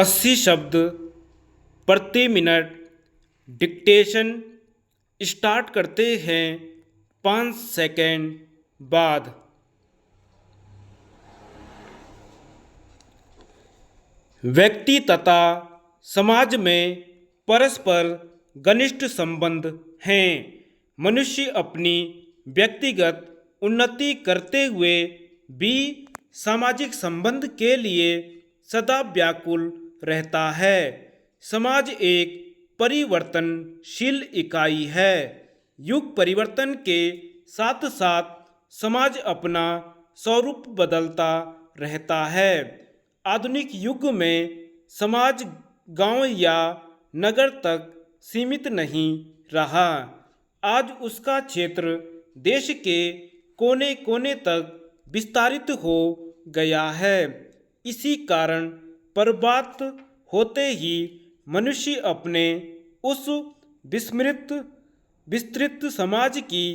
80 शब्द प्रति minute dictation start करते हैं 5 सेकंड बाद। व्यक्ति तथा समाज में परस्पर घनिष्ठ संबंध हैं। मनुष्य अपनी व्यक्तिगत उन्नति करते हुए भी सामाजिक संबंध के लिए सदा व्याकुल रहता है। समाज एक परिवर्तनशील इकाई है। युग परिवर्तन के साथ साथ समाज अपना स्वरूप बदलता रहता है। आधुनिक युग में समाज गांव या नगर तक सीमित नहीं रहा। आज उसका क्षेत्र देश के कोने कोने तक विस्तारित हो गया है। इसी कारण प्रभात होते ही मनुष्य अपने उस विस्तृत समाज की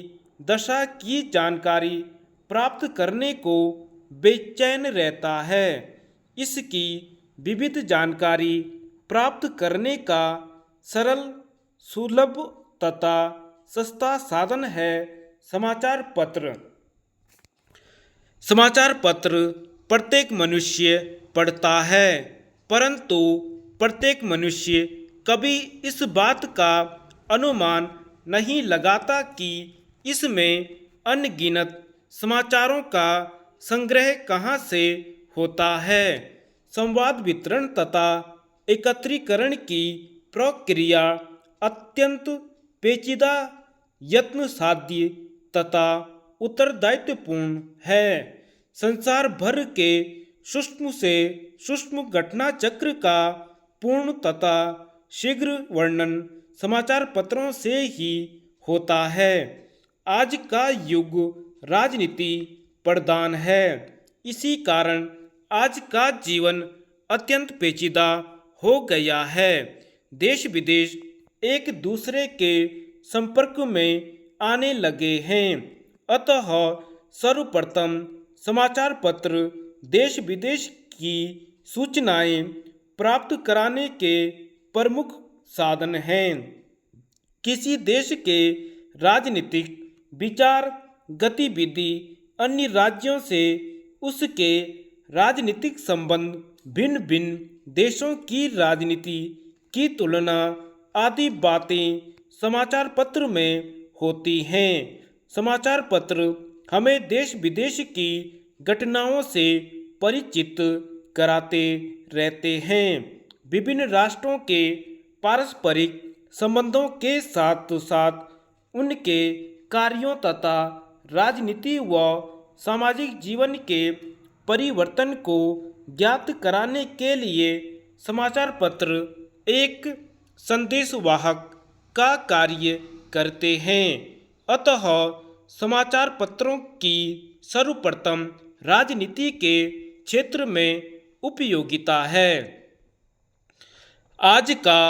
दशा की जानकारी प्राप्त करने को बेचैन रहता है। इसकी विविध जानकारी प्राप्त करने का सरल, सुलभ तथा सस्ता साधन है समाचार पत्र। समाचार पत्र प्रत्येक मनुष्य पढ़ता है, परंतु प्रत्येक मनुष्य कभी इस बात का अनुमान नहीं लगाता कि इसमें अनगिनत समाचारों का संग्रह कहाँ से होता है। संवाद वितरण तथा एकत्रीकरण की प्रक्रिया अत्यंत पेचीदा, यत्न साध्य तथा उत्तरदायित्वपूर्ण है। संसार भर के सूक्ष्म से सूक्ष्म घटना चक्र का पूर्ण तथा शीघ्र वर्णन समाचार पत्रों से ही होता है। आज का युग राजनीति प्रधान है। इसी कारण आज का जीवन अत्यंत पेचीदा हो गया है। देश विदेश एक दूसरे के संपर्क में आने लगे हैं। अतः सर्वप्रथम समाचार पत्र देश विदेश की सूचनाएं प्राप्त कराने के प्रमुख साधन हैं। किसी देश के राजनीतिक विचार गतिविधि अन्य राज्यों से उसके राजनीतिक संबंध, भिन्न भिन्न देशों की राजनीति की तुलना आदि बातें समाचार पत्र में होती हैं। समाचार पत्र हमें देश विदेश की घटनाओं से परिचित कराते रहते हैं। विभिन्न राष्ट्रों के पारस्परिक संबंधों के साथ साथ उनके कार्यों तथा राजनीति व सामाजिक जीवन के परिवर्तन को ज्ञात कराने के लिए समाचार पत्र एक संदेशवाहक का कार्य करते हैं। अतः समाचार पत्रों की सर्वप्रथम राजनीति के क्षेत्र में उपयोगिता है। आज का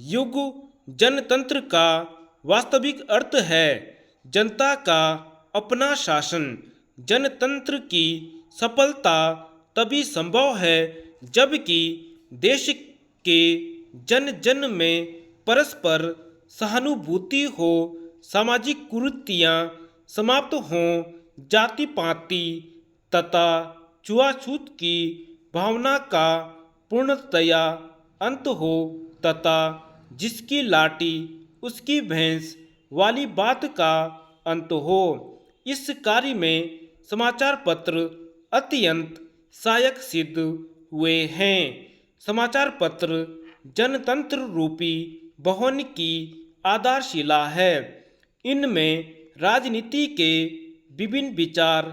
युग जनतंत्र का वास्तविक अर्थ है जनता का अपना शासन। जनतंत्र की सफलता तभी संभव है जबकि देश के जन जन में परस्पर सहानुभूति हो, सामाजिक कुरीतियाँ समाप्त हों, जाति पाति तथा छुआछूत की भावना का पूर्णतया अंत हो तथा जिसकी लाठी उसकी भैंस वाली बात का अंत हो। इस कार्य में समाचार पत्र अत्यंत सहायक सिद्ध हुए हैं। समाचार पत्र जनतंत्र रूपी भवन की आधारशिला है। इनमें राजनीति के विभिन्न विचार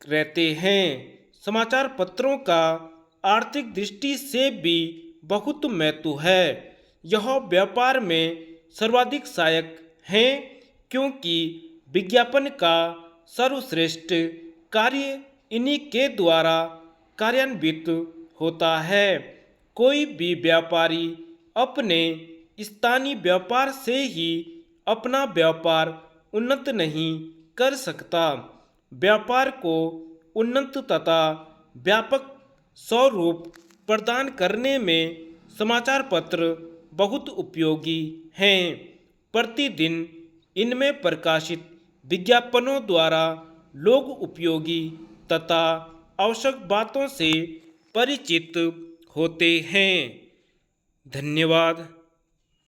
रहते हैं। समाचार पत्रों का आर्थिक दृष्टि से भी बहुत महत्व है। यह व्यापार में सर्वाधिक सहायक हैं क्योंकि विज्ञापन का सर्वश्रेष्ठ कार्य इन्हीं के द्वारा कार्यान्वित होता है। कोई भी व्यापारी अपने स्थानीय व्यापार से ही अपना व्यापार उन्नत नहीं कर सकता। व्यापार को उन्नत तथा व्यापक स्वरूप प्रदान करने में समाचार पत्र बहुत उपयोगी हैं। प्रतिदिन इनमें प्रकाशित विज्ञापनों द्वारा लोग उपयोगी तथा आवश्यक बातों से परिचित होते हैं। धन्यवाद।